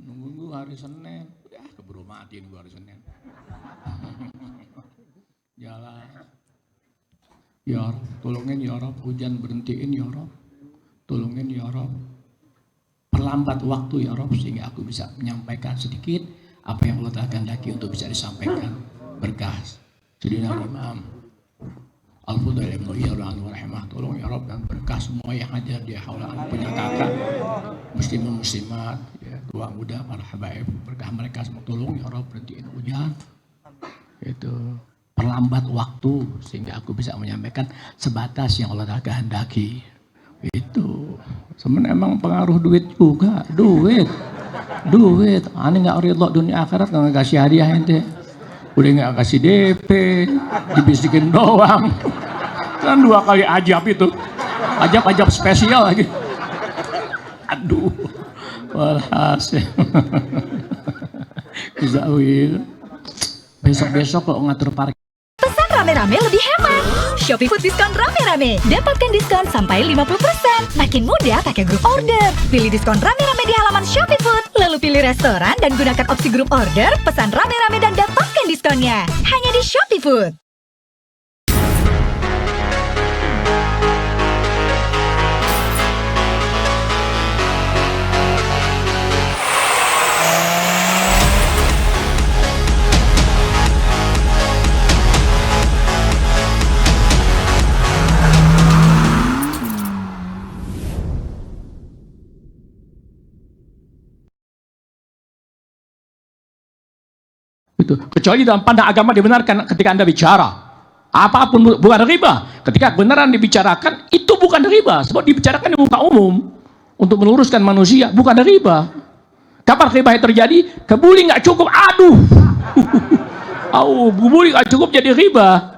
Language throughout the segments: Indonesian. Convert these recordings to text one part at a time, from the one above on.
Nunggu hari Senin. Ya keburu mati nunggu hari Senin. Jalan. Ya Rob, tolongin ya Rob, hujan berhentiin ya Rob. Tolongin ya Rob. Perlambat waktu ya Rob sehingga aku bisa menyampaikan sedikit apa yang Allah telah kehendaki untuk bisa disampaikan. Berkah Sayyidina Imam Al-Fudail Ibnu Iyad rahimah, tolong ya Rob, dan berkah semua yang hadir di haulaan punya kakak muslimin muslimat, ya, tua muda, para habaib, berkah mereka semua, tolong ya Rob berhentiin hujan. Itu perlambat waktu sehingga aku bisa menyampaikan sebatas yang Allah telah kehendaki. Itu sebenarnya emang pengaruh duit juga, duit. Aneh nggak ridho dunia akhirat nggak kasih hadiah ente. Udah nggak kasih DP, dibisikin doang. Kan 2 kali ajab itu, ajab spesial lagi. Aduh, walhasil. Kizawil. Besok kok ngatur parkir. Pesan rame-rame lebih hemat. Shopee Food diskon rame-rame. Dapatkan diskon sampai 50%. Makin mudah pakai grup order. Pilih diskon rame-rame di halaman Shopee Food. Lalu pilih restoran dan gunakan opsi grup order. Pesan rame-rame dan dapatkan diskonnya. Hanya di Shopee Food. Itu. Kecuali dalam pandang agama dibenarkan ketika Anda bicara. Apapun bukan riba. Ketika kebenaran dibicarakan, itu bukan riba. Sebab dibicarakan di muka umum. Untuk meluruskan manusia, bukan riba. Kapan riba yang terjadi? Kebuli nggak cukup, aduh. Kebuli nggak cukup jadi riba.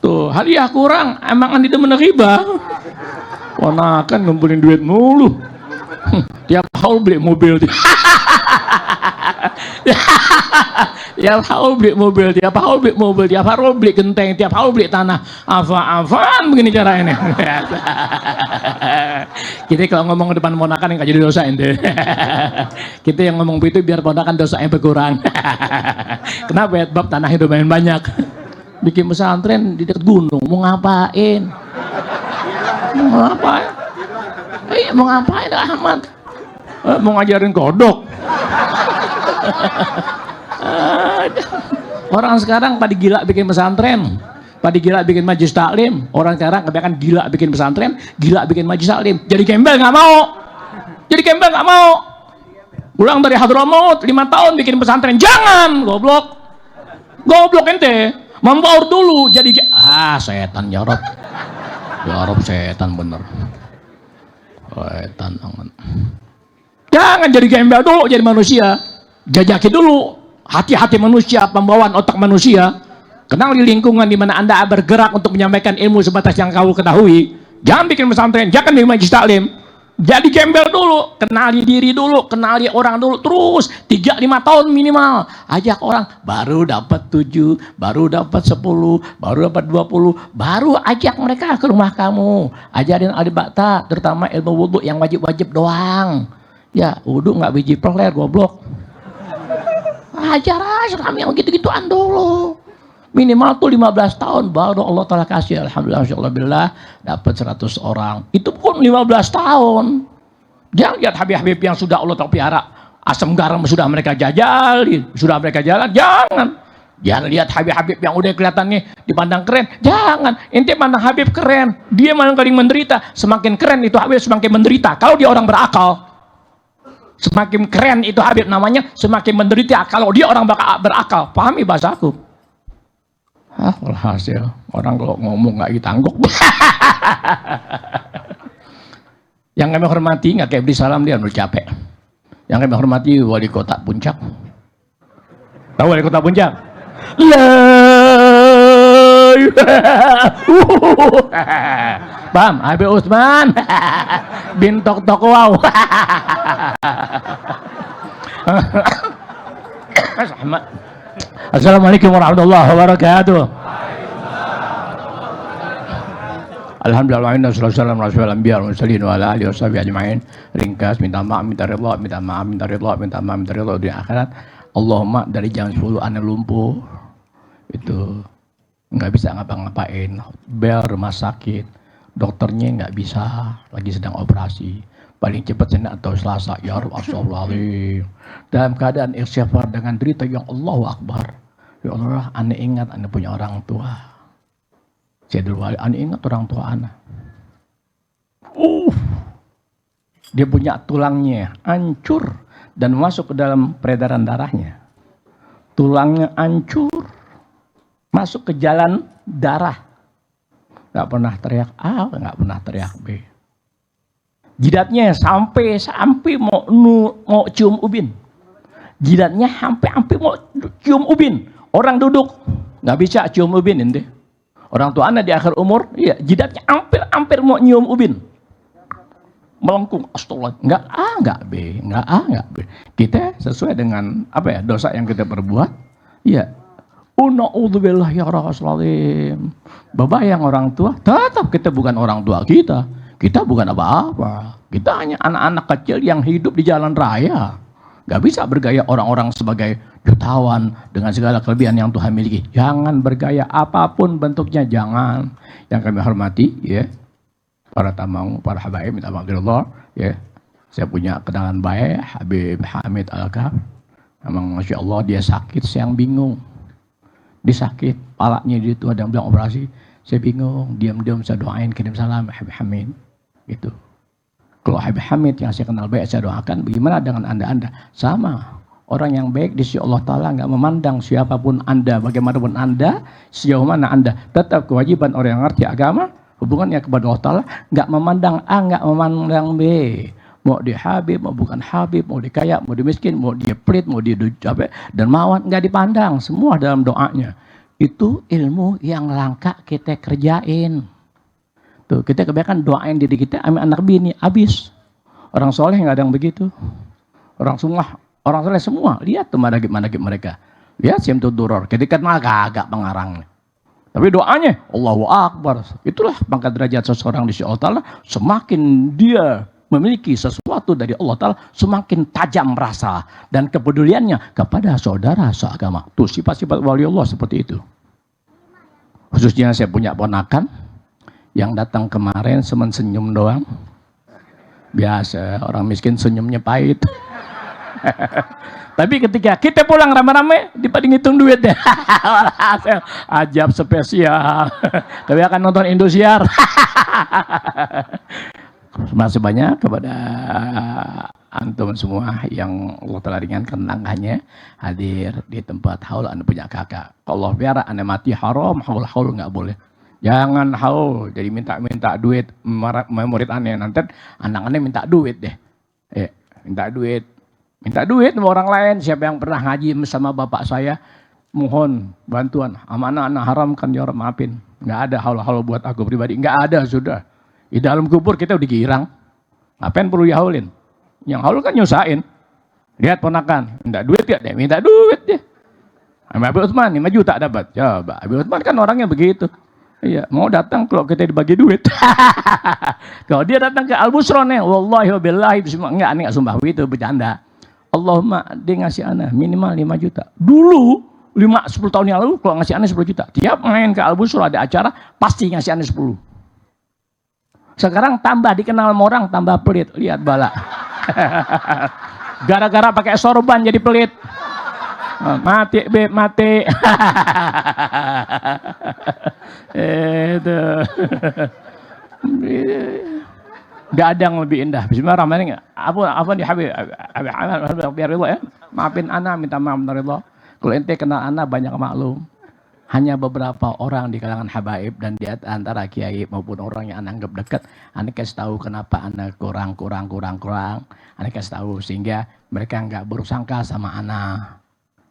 Tuh, hadiah kurang, emang anda demen riba. Ponakan ngumpulin duit mulu. Tiap haul beli mobil. Tiap haul beli mobil, tiap haul beli genteng, tiap haul beli tanah. Apa-apaan begini caranya. Kita kalau ngomong depan ponakan nggak jadi dosa ente. Kita yang ngomong begitu biar ponakan dosanya berkurang. Kenapa ya? Bab tanahnya lumayan banyak. Bikin pesantren di dekat gunung, mau ngapain? Mau ngapain Ahmad? Mau ngajarin kodok. Orang sekarang pada gila bikin pesantren, pada gila bikin majelis taklim. Orang sekarang kebanyakan gila bikin pesantren, gila bikin majelis taklim. Jadi gembel nggak mau. Pulang dari Hadramaut 5 tahun bikin pesantren, jangan, goblok ente. Membaur dulu jadi setan ya Rob setan bener. Setan banget. Jangan jadi gembel dulu, jadi manusia. Jajaki dulu hati-hati manusia, pembawaan otak manusia. Kenal di lingkungan di mana Anda bergerak untuk menyampaikan ilmu sebatas yang kau ketahui. Jangan bikin pesantren, jangan di majelis taklim. Jadi gembel dulu, kenali diri dulu, kenali orang dulu, terus 3-5 tahun minimal. Ajak orang, baru dapat 7, baru dapat 10, baru dapat 20, baru ajak mereka ke rumah kamu. Ajarin al-baqta, terutama ilmu wudhu yang wajib-wajib doang. Ya, wudhu nggak biji peler, goblok. Ajar aja kami yang gitu-gituan dulu. Minimal tuh 15 tahun baru Allah Ta'ala kasih. Alhamdulillah dapat 100 orang. Itu pun 15 tahun. Jangan lihat habib-habib yang sudah Allah Ta'ala pelihara. Asam garam sudah mereka jajali, sudah mereka jalan. Jangan lihat habib-habib yang udah kelihatannya dipandang keren. Jangan. Ente pandang habib keren, dia malah paling menderita. Semakin keren itu habib semakin menderita. Kalau dia orang berakal. Semakin keren itu habib namanya, semakin menderita kalau dia orang berakal. Pahami bahasa aku? Alhasil orang kalau ngomong nggak ditangguk. Yang kami hormati nggak kayak beli salam dia udah capek. Yang kami hormati wali kota Puncak. Tahu wali kota Puncak? Paham? Habib Utsman bin Tok wow. Assalamualaikum warahmatullahi wabarakatuh. Alhamdulillah, wassalamu ala mursalin wa ala alihi washabihi ajmain. Ringkas, minta maaf, minta ridha, minta maaf, minta ridha, minta maaf, minta ridha di akhirat. Allahumma dari jam 10 ana lumpuh. Itu nggak bisa ngapa-ngapain. Bel rumah sakit, dokternya nggak bisa, lagi sedang operasi. Paling cepat Senin atau Selasa. Ya Rabb, astagfirullahaladzim. Dalam keadaan istighfar dengan derita yang Allahu Akbar. Ya Allah, ana ingat ana punya orang tua. Sayyidul Wali, ana ingat orang tua ana. Dia punya tulangnya hancur dan masuk ke dalam peredaran darahnya. Tulangnya hancur, masuk ke jalan darah. Gak pernah teriak A, gak pernah teriak B. Jidatnya sampai mau cium ubin. Jidatnya sampai mau cium ubin. Orang duduk nggak bisa cium ubin ente. Orang tua anak di akhir umur, iya, jidatnya hampir mau nyium ubin. Melengkung, astagfirullah. Nggak A, nggak B, nggak A, nggak B. Kita sesuai dengan apa ya dosa yang kita perbuat, iya. Na'udzubillah ya Rasulullah. Babayang orang tua, tetap kita bukan orang tua kita. Kita bukan apa-apa. Kita hanya anak-anak kecil yang hidup di jalan raya. Gak bisa bergaya orang-orang sebagai jutawan dengan segala kelebihan yang Tuhan miliki. Jangan bergaya apapun bentuknya, jangan. Yang kami hormati, ya, para tamu, para habaib, minta maaf Allah, ya. Saya punya kenalan baik, Habib Hamid Al-Kaf. Memang Masya Allah dia sakit, saya yang bingung. Dia sakit, palanya dia itu ada yang bilang operasi. Saya bingung, diam-diam saya doain, kirim salam Habib Hamid. Gitu. Kalau Habib Hamid yang saya kenal baik, saya doakan. Bagaimana dengan anda-anda? Sama. Orang yang baik di sisi Allah Ta'ala nggak memandang siapapun anda, bagaimanapun anda, sejauh mana anda. Tetap kewajiban orang yang ngerti agama, hubungannya kepada Allah Ta'ala, nggak memandang A, nggak memandang B. Mau dia Habib, mau bukan Habib, mau dia kaya, mau dia miskin, mau dia pelit, mau dia dan mawar, nggak dipandang. Semua dalam doanya. Itu ilmu yang langka kita kerjain. Tuh, kita kebanyakan doain diri kita, anak bini, habis. Orang soleh nggak ada yang begitu. Orang soleh semua, lihat tuh manakib mereka. Lihat Syamsul Duror, ketika agak pengarangnya. Tapi doanya, Allahu Akbar. Itulah pangkat derajat seseorang di sisi Allah Ta'ala. Semakin dia memiliki sesuatu dari Allah Ta'ala, semakin tajam rasa dan kepeduliannya kepada saudara seagama. Tuh sifat-sifat wali Allah seperti itu. Khususnya saya punya ponakan yang datang kemarin cuman senyum doang. Biasa, orang miskin senyumnya pahit. Tapi ketika kita pulang rame-rame, dibanding hitung duitnya. Ajab spesial. Tapi akan nonton Indosiar. Masih banyak kepada antum semua yang Allah telah ringankan langkahnya hadir di tempat haul anda punya kakak. Kalau biar anda mati haram, haul nggak boleh. Jangan haul, jadi minta duit murid aneh nanti anak-anak minta duit deh. Minta duit sama orang lain. Siapa yang pernah ngaji sama bapak saya, mohon bantuan. Anak-anak haram kan ya Rabb, maafin. Nggak ada haul-haul buat aku pribadi, nggak ada sudah. Di dalam kubur kita udah girang. Ngapain perlu dihaulin? Yang haul kan nyusahin. Lihat ponakan, minta duit ya, dia minta duit dia. Habib Utsman 5 juta dapat. Coba, Habib Utsman kan orangnya begitu. Iya, mau datang kalau kita dibagi duit. Kalau dia datang ke Al-Busron ya, wallahi wa billahi bismillah, enggak sumpah itu bercanda. Allahumma dia ngasih ana minimal 5 juta. Dulu 10 tahun yang lalu kalau ngasih ana 10 juta. Tiap main ke Al-Busron ada acara pasti ngasih ana 10. Sekarang tambah dikenal sama orang tambah pelit. Lihat bala. Gara-gara pakai sorban jadi pelit. Mati beb, mati. Itu. Gak ada yang lebih indah. Bismillahirrahmanirrahim. Apa di Habib biar ridho ya. Maafin ana, minta maaf dari Allah. Kalau ente kenal ana banyak maklum. Hanya beberapa orang di kalangan habaib dan di antara kiai maupun orang yang ana anggap dekat, ana kasih tahu kenapa ana kurang. Ana kasih tahu sehingga mereka enggak bersangka sama ana.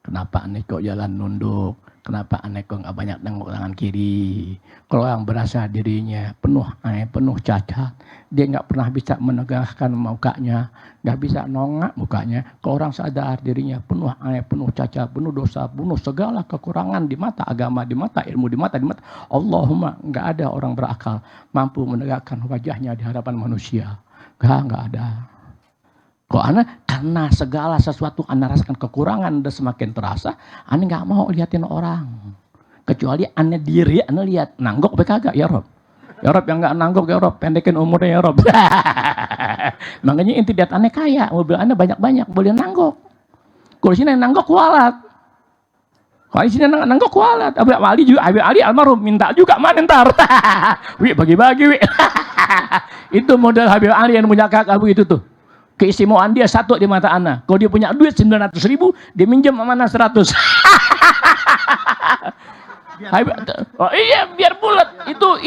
Kenapa aneh kok jalan nunduk? Kenapa aneh kok nggak banyak nengok tangan kiri? Kalau yang berasa dirinya penuh penuh cacat, dia nggak pernah bisa menegakkan mukanya, nggak bisa nongak mukanya. Kalau orang sadar dirinya penuh penuh cacat, penuh dosa, penuh segala kekurangan di mata agama, di mata ilmu, di mata Allahumma, nggak ada orang berakal mampu menegakkan wajahnya di hadapan manusia. Nggak ada. Kok Ana karena segala sesuatu Ana rasakan kekurangan dan semakin terasa, Ana nggak mau liatin orang. Kecuali Ana diri, Ana lihat nanggok apa kagak ya Rob. Ya Rob yang nggak nanggok ya Rob, pendekin umurnya ya Rob. Makanya inti lihat Ana kaya, mobil Ana banyak-banyak, boleh nanggok. Kalau sini nanggok kualat. Kalau di sini nanggok kualat. Habib Ali almarhum minta juga mana ntar. Wi bagi-bagi wi. Itu model Habib Ali yang punya kakak itu tuh. Keistimewaan dia satu di mata Ana. Kalau dia punya duit 900.000, dia minjem sama Ana 100. Oh iya, biar bulat. Itu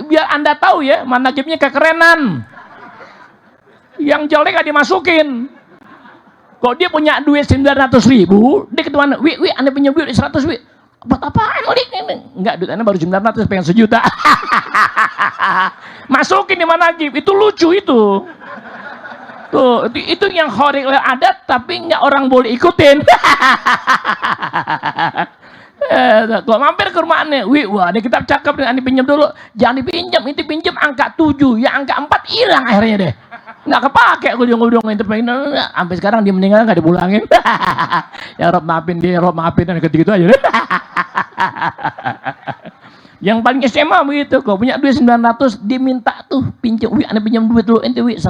biar Anda tahu ya, manajibnya kekerenan. Yang jelek gak dimasukin. Kalau dia punya duit 900.000, dia ketemu Ana, wi, Anda punya duit 100, wi. Buat apaan, wi? Enggak, duit Anda baru 900, pengen 1 juta. Masukin di manajib, itu lucu itu. Tuh, itu yang khorek oleh adat tapi nggak orang boleh ikutin. Kalau mampir ke rumah aneh, wah ada kitab cakep nih, aneh pinjam dulu. Jangan dipinjam, itu pinjam angka 7, ya angka 4 hilang akhirnya deh. Nggak kepake gudung-gudung itu pengen. Sampai sekarang dia meninggal nggak dipulangin. Ya Rob maafin dia, Rob maafin dan gitu-gitu aja. Yang paling SMA begitu, kalau punya duit 900 diminta tuh pinjam, aneh pinjam duit dulu, ente 100.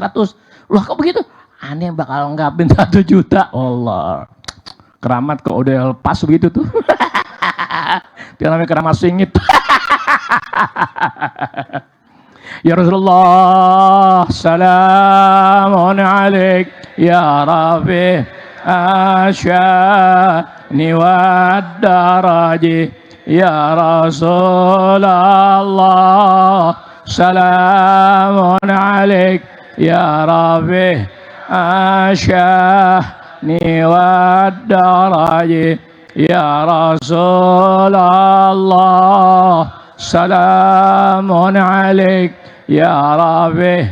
Wah kok begitu? Aneh bakal nggapin 1 juta. Allah. Keramat kok udah lepas begitu tuh. Dia namanya keramat singit. Ya Rasulullah, salamun alaik ya Rabi asyani wad daraji ya Rasulullah, salamun alaik ya Rabbi asyani wad daraji ya Rasulullah, salamun alaik ya Rabbi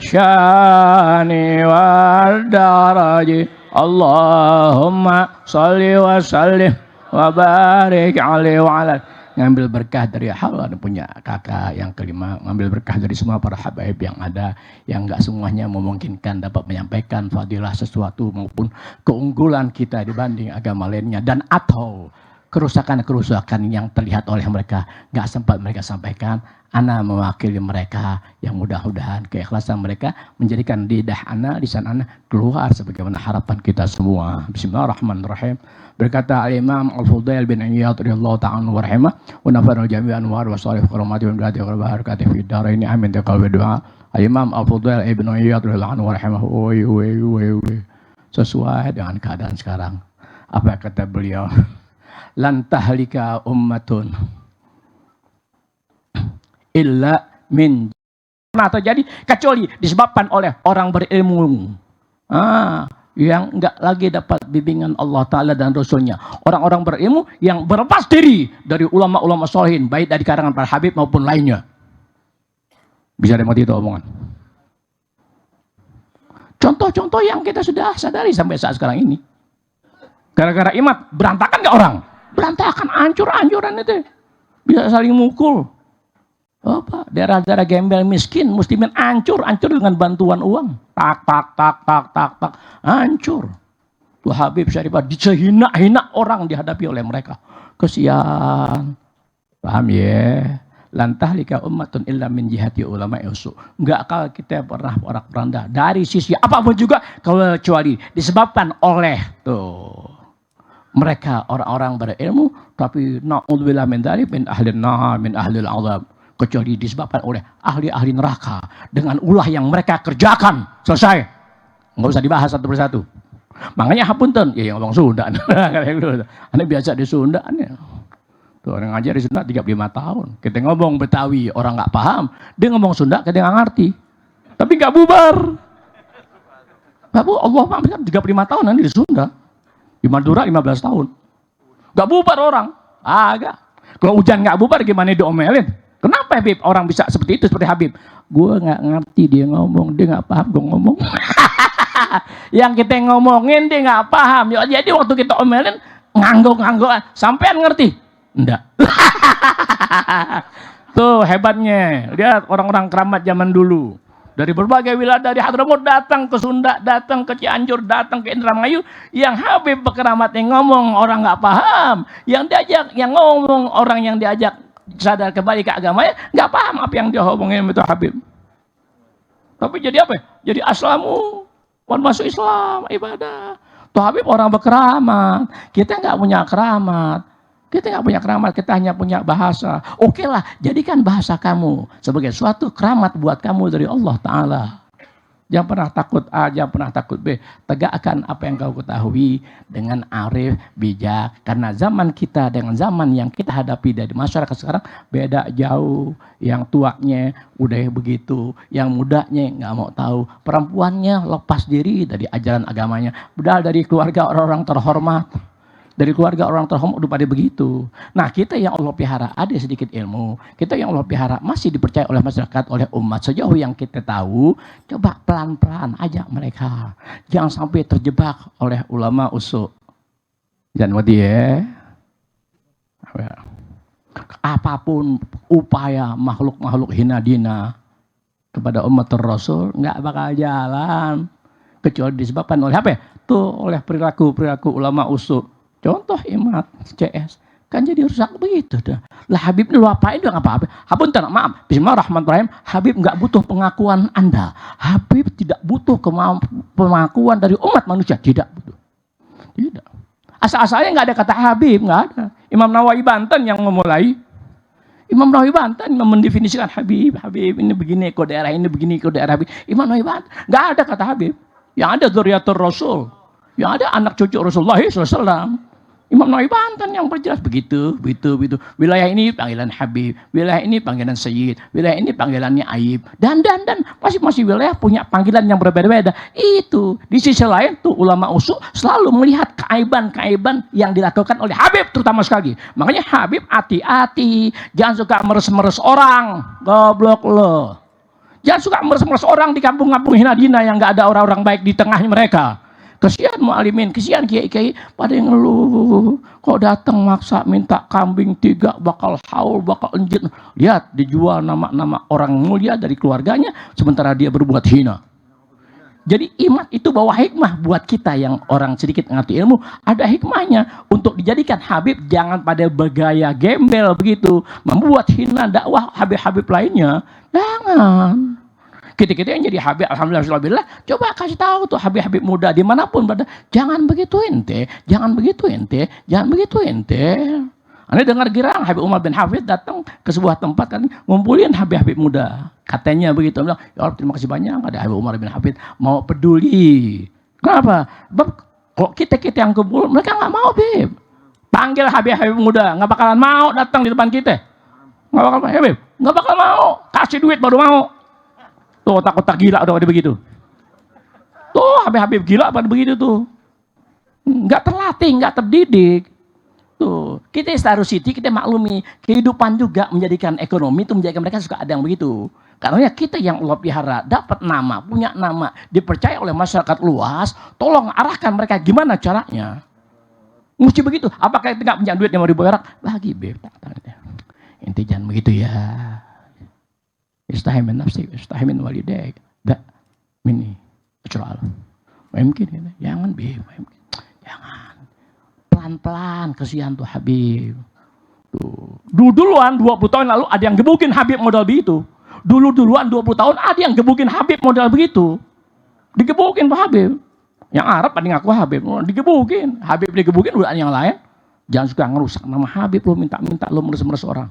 asyani wad daraji. Allahumma salli wa sallim wa barik alaihi wa ala. Ngambil berkah dari Allah, punya kakak yang kelima, ngambil berkah dari semua para habaib yang ada, yang nggak semuanya memungkinkan dapat menyampaikan fadilah sesuatu maupun keunggulan kita dibanding agama lainnya, dan atau kerusakan-kerusakan yang terlihat oleh mereka nggak sempat mereka sampaikan. Ana mewakili mereka yang mudah-mudahan keikhlasan mereka menjadikan lidah Ana, lisan Ana keluar sebagaimana harapan kita semua. Bismillahirrahmanirrahim. Berkata Al-Imam Al-Fudail bin Iyad radhiyallahu ta'ala wa rahimah wa nafa'ana jami'an anwar wa shalih karamati wa bilati wa barakati fi darain amin taqabbal doa. Al-Imam Al-Fudail bin Iyad radhiyallahu wa rahimah sesuai dengan keadaan sekarang. Apa kata beliau? Lan tahlika ummatun illa min pernah terjadi kecuali disebabkan oleh orang berilmu yang enggak lagi dapat bimbingan Allah Ta'ala dan Rasulnya. Orang-orang berilmu yang berlepas diri dari ulama-ulama sholihin, baik dari karangan para habib maupun lainnya. Bisa dimengerti itu omongan. Contoh-contoh yang kita sudah sadari sampai saat sekarang ini. Gara-gara imat, berantakan gak orang? Berantakan, hancur-hancuran itu. Bisa saling mukul. Apa? Daerah-daerah gembel miskin, muslimin hancur dengan bantuan uang. Tak, hancur. Tuh Habib Syarifah dihina-hina orang dihadapi oleh mereka. Kesian. Paham ya? Lantahlika ummatun illa min jihati ulama usu. Enggak kalau kita pernah porak-poranda dari sisi apapun juga kecuali disebabkan oleh mereka orang-orang berilmu, tapi na'udzubillah min dzalik min ahlin nar min ahlil azab. Kecuali disebabkan oleh ahli-ahli neraka dengan ulah yang mereka kerjakan. Selesai. Nggak usah dibahas satu persatu. Makanya hapunten, ya yang ngomong Sunda. Ane biasa di Sunda. Tuh orang ngajar di Sunda 35 tahun. Kita ngomong Betawi, orang nggak paham. Dia ngomong Sunda, kita nggak ngerti. Tapi nggak bubar. Allah maafkan 35 tahun nanti di Sunda. Di Madura 15 tahun. Gak bubar orang. Agak. Kalau hujan gak bubar gimana diomelin? Kenapa Habib orang bisa seperti itu, seperti Habib? Gue gak ngerti dia ngomong, dia gak paham gue ngomong. Yang kita ngomongin dia gak paham. Jadi waktu kita omelin, ngangguk-ngangguk. Sampean ngerti? Enggak. Tuh hebatnya. Lihat orang-orang keramat zaman dulu. Dari berbagai wilayah, dari Hadramaut datang ke Sunda, datang ke Cianjur, datang ke Indramayu. Yang Habib berkeramat yang ngomong orang nggak paham. Yang diajak, yang ngomong orang yang diajak sadar kembali ke agamanya, nggak paham apa yang dia ngomongin itu Habib. Tapi jadi apa? Jadi aslamu, mau masuk Islam, ibadah. Tuh Habib orang berkeramat. Kita nggak punya keramat. Kita nggak punya keramat, kita hanya punya bahasa. Oke lah, jadikan bahasa kamu sebagai suatu keramat buat kamu dari Allah Ta'ala. Jangan pernah takut A, jangan pernah takut B. Tegakkan apa yang kau ketahui dengan arif, bijak. Karena zaman kita dengan zaman yang kita hadapi dari masyarakat sekarang beda jauh. Yang tuanya udah begitu, yang mudanya nggak mau tahu. Perempuannya lepas diri dari ajaran agamanya. Padahal dari keluarga orang-orang terhormat. Dari keluarga orang terhormat udah pada begitu. Nah kita yang Allah pelihara ada sedikit ilmu. Kita yang Allah pelihara masih dipercaya oleh masyarakat, oleh umat. Sejauh yang kita tahu, coba pelan-pelan ajak mereka. Jangan sampai terjebak oleh ulama usuk. Jangan mati ya. Apapun upaya makhluk-makhluk hina dina kepada umat Rasul nggak bakal jalan. Kecuali disebabkan oleh apa ya? Tuh oleh perilaku ulama usuk. Contoh imat CS kan jadi rusak begitu dah. Lah Habib ini lupain dia apa-apa. Habib maaf. Bismillahirrahmanirrahim. Habib nggak butuh pengakuan Anda. Habib tidak butuh pengakuan dari umat manusia. Tidak butuh. Tidak. Asal-asalnya nggak ada kata Habib, nggak ada. Imam Nawawi Banten yang memulai. Imam Nawawi Banten yang mendefinisikan Habib. Habib ini begini kok daerah ini begini kok daerah Habib. Imam Nawawi Banten nggak ada kata Habib. Yang ada dzurriyyatur Rasul. Yang ada anak cucu Rasulullah SAW. Imam Nawawi Banten yang berjelas begitu. Wilayah ini panggilan Habib, wilayah ini panggilan Sayyid, wilayah ini panggilannya Aib. Dan masing-masing wilayah punya panggilan yang berbeda-beda. Itu di sisi lain tuh ulama usuk selalu melihat keaiban-keaiban yang dilakukan oleh Habib terutama sekali. Makanya Habib hati-hati, jangan suka meres-meres orang, goblok lo. Jangan suka meres-meres orang di kampung-kampung hina-dina yang nggak ada orang-orang baik di tengahnya mereka. Kesian mu'alimin, kesian kiai-kiai pada yang ngeluh. Kok datang maksa minta kambing 3, bakal haul, bakal enjit. Lihat, dijual nama-nama orang mulia dari keluarganya, sementara dia berbuat hina. Jadi imat itu bawa hikmah buat kita yang orang sedikit ngerti ilmu. Ada hikmahnya untuk dijadikan Habib, jangan pada bergaya gembel begitu. Membuat hina dakwah Habib-Habib lainnya. Jangan. Kita-kita yang jadi Habib, alhamdulillah, coba kasih tahu tuh Habib-Habib muda dimanapun berada, jangan begitu ente. Anda dengar girang Habib Umar bin Hafid datang ke sebuah tempat kan ngumpulin Habib-Habib muda, katanya begitu. Bilang, ya Allah terima kasih banyak ada Habib Umar bin Hafid mau peduli. Kenapa? Kok kita yang kumpul mereka nggak mau Habib. Panggil Habib-Habib muda, nggak bakalan mau datang di depan kita. Nggak bakal mau, kasih duit baru mau. Tuh otak-otak gila udah pada begitu. Tuh Habib-Habib gila pada begitu tuh. Nggak terlatih, nggak terdidik. Tuh kita Star City kita maklumi kehidupan juga menjadikan ekonomi itu menjadikan mereka suka ada yang begitu. Karena kita yang Allah pelihara dapat nama, punya nama, dipercaya oleh masyarakat luas. Tolong arahkan mereka gimana caranya. Mesti begitu. Apakah kita nggak punya duit yang mau dibayar? Bagi Beb. Inti jangan begitu ya. Istahimin nafsi, istahimin walidaik. Dak, ini, kecuali. Mungkin, jangan jangan. Pelan-pelan, kesian tuh Habib. Tuh. Duluan 20 tahun lalu ada yang gebukin Habib modal begitu. Duluan 20 tahun ada yang gebukin Habib modal begitu. Digebukin Pak Habib. Yang Arab ada ngaku Habib, digebukin. Habib digebukin udah yang lain. Jangan suka ngerusak nama Habib, lo minta-minta lo meres-meres orang.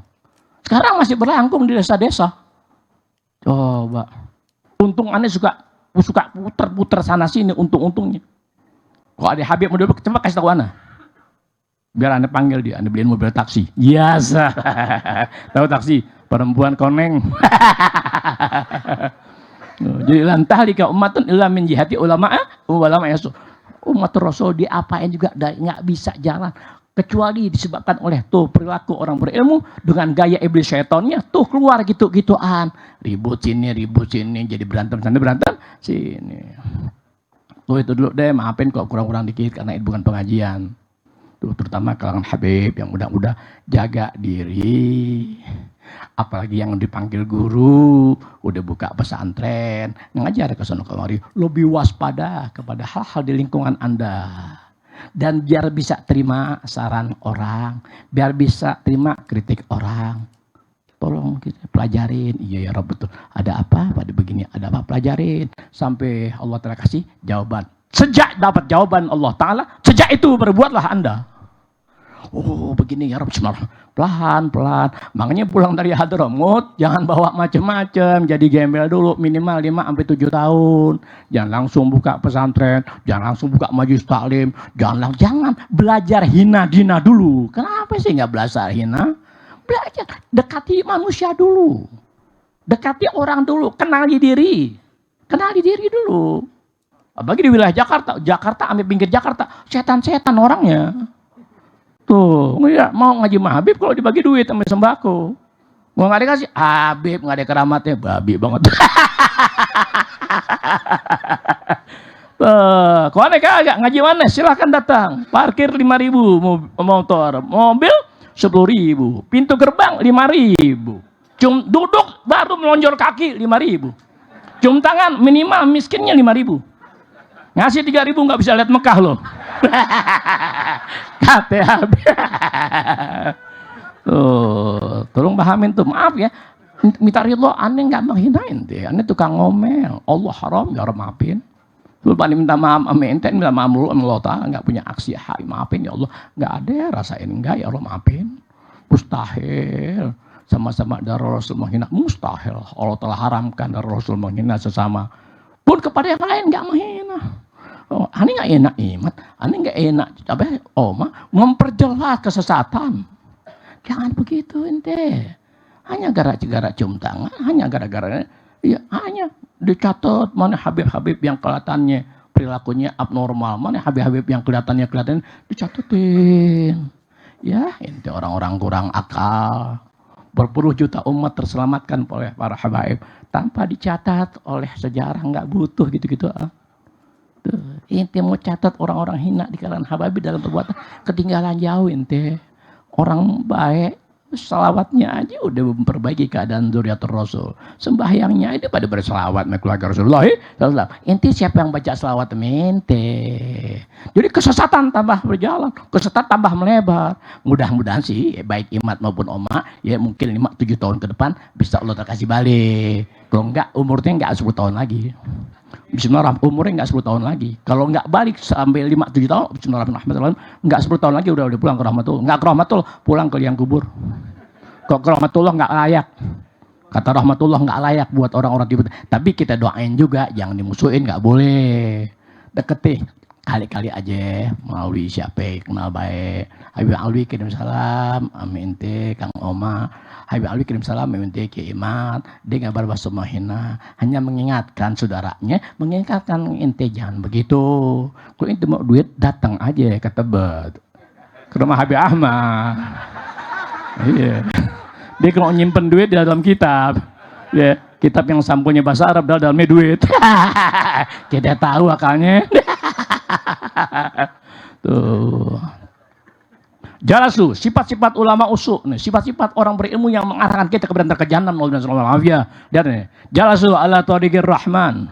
Sekarang masih berlangkung di desa-desa. Coba, untung aneh suka puter-puter sana sini, untung-untungnya. Kalau ada Habib model, coba kasih tahu Ana. Biar Anda panggil dia, Anda beliin mobil taksi. Yes, tahu taksi, perempuan koneng. Jadi lantah lika umatun illa min jihati ulama yasu. Umat Rasul diapain juga nggak bisa jalan. Kecuali disebabkan oleh tuh perilaku orang berilmu dengan gaya iblis syaitonnya tuh keluar gitu-gituan. Ribut sini, jadi berantem sana, berantem sini. Tuh itu dulu deh, maafin kok kurang-kurang dikit karena itu bukan pengajian. Tuh terutama kalangan Habib yang udah jaga diri. Apalagi yang dipanggil guru, udah buka pesantren, ngajar ke sono kemari, lebih waspada kepada hal-hal di lingkungan Anda. Dan biar bisa terima saran orang, biar bisa terima kritik orang. Tolong kita pelajarin, iya ya Rabb betul. Ada apa pada begini, ada apa pelajarin. Sampai Allah Ta'ala kasih jawaban. Sejak dapat jawaban Allah Ta'ala, sejak itu berbuatlah Anda. Oh begini ya Rabb, pelan-pelan. Makanya pulang dari Hadramaut jangan bawa macam-macam, jadi gembel dulu minimal 5-7 tahun. Jangan langsung buka pesantren, jangan langsung buka majelis taklim, jangan belajar hina dina dulu. Kenapa sih nggak belajar hina? Belajar, dekati manusia dulu, dekati orang dulu, kenali diri dulu. Apalagi di wilayah Jakarta ambil pinggir Jakarta, setan-setan orangnya. Tuh, ya, mau ngaji sama Habib kalau dibagi duit sama sembako. Mau nggak dikasih, Habib nggak ada keramatnya, babi banget. Tuh, kalau ada kagak ngaji mana? Silahkan datang. Parkir 5.000 motor, mobil 10.000, pintu gerbang 5.000. Duduk baru melonjor kaki 5.000. Cium tangan minimal miskinnya 5.000. Ngasih 3.000 nggak bisa lihat Mekah loh. KTHB. Tuh, tolong pahamin tuh. Maaf ya, minta ridho, aneh nggak menghinain deh. Aneh tukang ngomel. Allah haram, ya Allah maafin. Lu paling minta maaf sama ente, minta maaf dulu sama Allah Ta'ala, nggak punya aksi hak, maafin ya Allah. Nggak ada, rasain enggak ya Allah maafin. Mustahil. Sama-sama darah Rasul menghina, mustahil. Allah telah haramkan darah Rasul menghina sesama. Pun kepada yang lain nggak menghina. Oh, aneh nggak enak imat, aneh nggak enak apa? Memperjelas kesesatan. Jangan begitu ente. Hanya gara-gara cium tangan, hanya gara-gara ya hanya dicatat mana Habib-Habib yang kelihatannya perilakunya abnormal, mana Habib-Habib yang kelihatannya dicatatin. Ya, ente orang-orang kurang akal. Berpuluh juta umat terselamatkan oleh para habaib tanpa dicatat oleh sejarah, nggak butuh gitu-gitu. Ente mau catat orang-orang hina di kalangan habaib dalam perbuatan, ketinggalan jauh ente. Orang baik selawatnya aja udah memperbaiki keadaan zuriatul Rasul. Sembahyangnya aja pada berselawat sama keluarga Rasulullah. Ente siapa yang baca selawat mente? Jadi kesesatan tambah berjalan, kesesatan tambah melebar. Mudah-mudahan sih baik imat maupun oma ya mungkin 5-7 tahun ke depan bisa Allah kasih balik. Kalau enggak umurnya enggak 10 tahun lagi. Bismillah, umurnya enggak 10 tahun lagi. Kalau enggak balik sampai 5-7 tahun, bismillahirrahmanirrahim, enggak 10 tahun lagi udah pulang ke rahmatullah. Enggak ke rahmatullah, pulang ke liang kubur. Kok ke rahmatullah enggak layak. Kata rahmatullah enggak layak buat orang-orang tiba. Tapi kita doain juga, jangan dimusuhin, enggak boleh. Deketin kali-kali aja melalui siapa kenal baik. Habib Alwi kirim salam, amin te Kang Oma. Habib Alwi kirim salam, amin te Ki Imat. Dia ngabar bahasa mahina, hanya mengingatkan saudaranya, mengingatkan ente jangan begitu. Kalau ente mau duit datang aja ke Tebet, ke rumah Habib Ahmad. Iya. Dia kalau nyimpen duit di dalam kitab, ya kitab yang sampulnya bahasa Arab dalamnya duit. Kita tahu akalnya. Tuh. Jalasu, sifat-sifat ulama usuk, nih, sifat-sifat orang berilmu yang mengarahkan kita kepada neraka jahanam. Lihat nih. Jalasu ala tariqir rahman.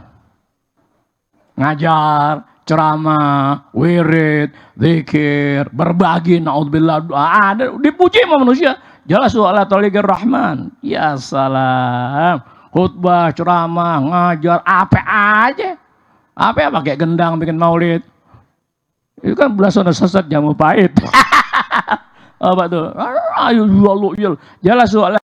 Ngajar, ceramah, wirid, zikir, berbagi, naudzubillah, ada dipuji sama manusia. Jalasu ala tariqir rahman. Ya salam. Khutbah, ceramah, ngajar, apa aja. Apa ya pakai gendang bikin maulid. Itu kan belasan sesat jamu pahit. Apa tuh? Ayo jalan soal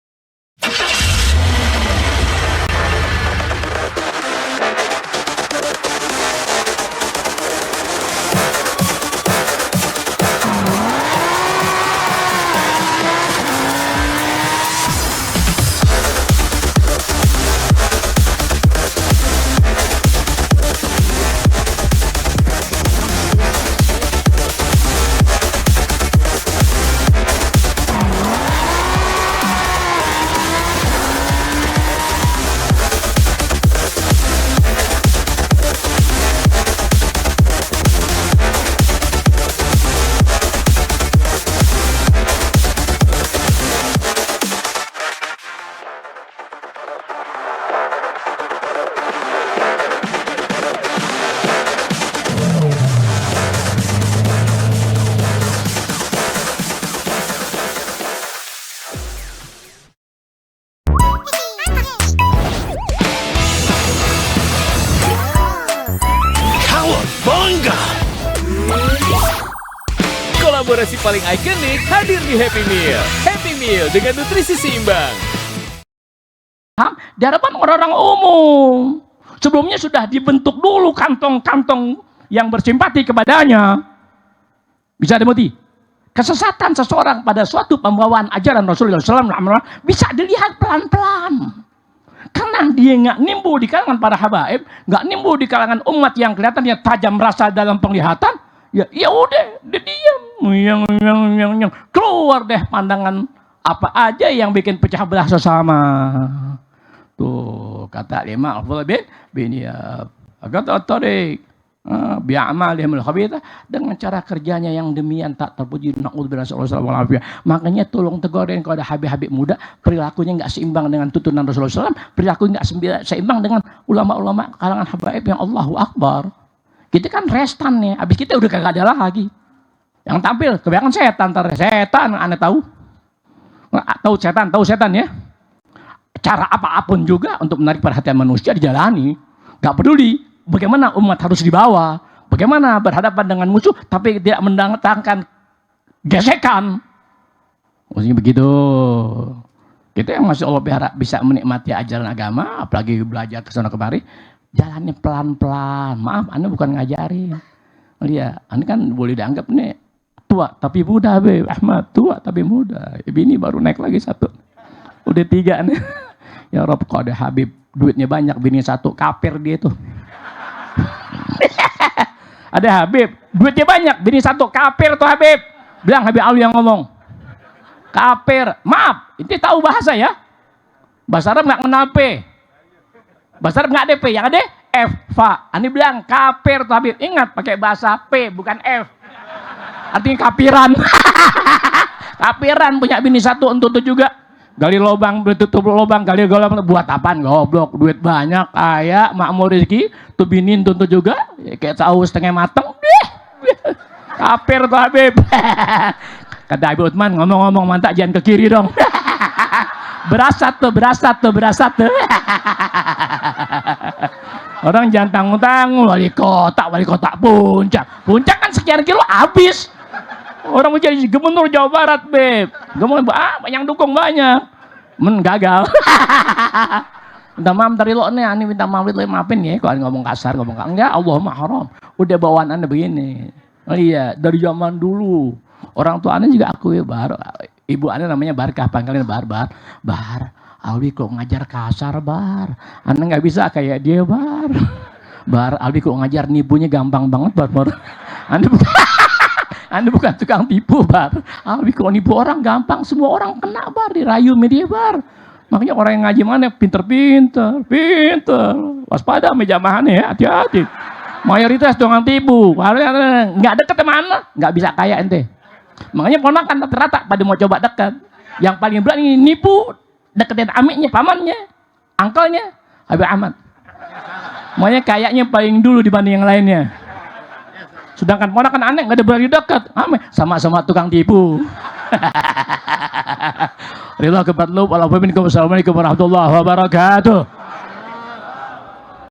bangga. Kolaborasi paling ikonik hadir di Happy Meal. Happy Meal dengan nutrisi seimbang. Di hadapan orang-orang umum. Sebelumnya sudah dibentuk dulu kantong-kantong yang bersimpati kepadanya. Bisa dimengerti? Kesesatan seseorang pada suatu pembawaan ajaran Rasulullah SAW bisa dilihat pelan-pelan. Karena dia nggak nimbu di kalangan para habaib, nggak nimbu di kalangan umat yang kelihatannya tajam rasa dalam penglihatan, ya udah, dia diam. Yang keluar deh pandangan apa aja yang bikin pecah belah sesama. Tuh kata Imam Abdullah bin Iyab, kata Tariq bi'amalihimul khabithah, dengan cara kerjanya yang demikian tak terpuji, na'udzubillah sallallahu alaihi wasallam. Makanya tolong tegurin kalau ada habib-habib muda perilakunya nggak seimbang dengan tuntunan Rasulullah SAW, perilaku nggak seimbang dengan ulama-ulama kalangan habaib yang Allahu Akbar. Kita kan restan nih, habis kita udah kagak ada lagi. Yang tampil kebanyakan setan, aneh tahu. Tahu setan ya. Cara apapun juga untuk menarik perhatian manusia dijalani. Gak peduli bagaimana umat harus dibawa, bagaimana berhadapan dengan musuh, tapi tidak mendatangkan gesekan. Maksudnya begitu. Kita yang masih Allah berharap bisa menikmati ajaran agama, apalagi belajar ke sana kemari, jalannya pelan-pelan. Maaf, Anda bukan ngajarin. Lihat, Anda kan boleh dianggap nih tua tapi muda, Ahmad tua tapi muda. Ini baru naik lagi satu, udah 3 nih. Ya Rob, kok ada Habib duitnya banyak, bini 1, kafir dia tuh. Ada Habib duitnya banyak, bini 1, kafir tuh Habib. Bilang Habib Ali yang ngomong kafir. Maaf, ini tahu bahasa ya. Bahasa Arab nggak kenal P, bahasa Arab nggak ada P, yang ada F, fa. Ani bilang kafir tuh Habib. Ingat, pakai bahasa P bukan F, artinya kafiran. Kafiran, punya bini 1 untuk itu juga. Gali lubang, tutup lubang, gali lubang, buat apaan goblok, duit banyak, kaya, makmur rezeki, tuh binin tuntut juga, kayak tahu setengah mateng, kafir tuh Habib. Kata Habib Utsman, ngomong-ngomong mantap, jangan ke kiri dong. berasat tuh. Orang jangan tanggung-tanggung, wali kota puncak kan sekian kilo habis. Orang mau jadi gubernur Jawa Barat, Beb. Gubernur, banyak dukung banyak. Gagal. Minta maaf dari lo nih, Ani minta maaf, maafin ya. Kalau ngomong kasar, enggak, Allah haram. Udah bawaan Anda begini. Iya, dari zaman dulu. Orang tua Anda juga aku ya, Bar. Ibu Anda namanya Barkah, panggilan Bar. Alwi kok ngajar kasar, Bar. Anda nggak bisa kayak dia, Bar. Alwi kok ngajar nipunya gampang banget, Bar. Anda bukan tukang tipu, Bar. Alwi kalau nipu orang gampang, semua orang kena, Bar, dirayu media, Bar. Makanya orang yang ngaji mana pinter. Waspada sama jamaahnya ya, hati-hati. Mayoritas tukang tipu, nggak deket mana, nggak bisa kaya ente. Makanya ponakan rata-rata pada mau coba dekat. Yang paling berani nipu, deketin amiknya, pamannya, angkelnya, Habib Ahmad. Makanya kayaknya paling dulu dibanding yang lainnya. Sedangkan ponakan aneh nggak ada berani dekat, sama-sama tukang tipu. Ridha kebatlu, Assalamualaikum warahmatullahi wabarakatuh.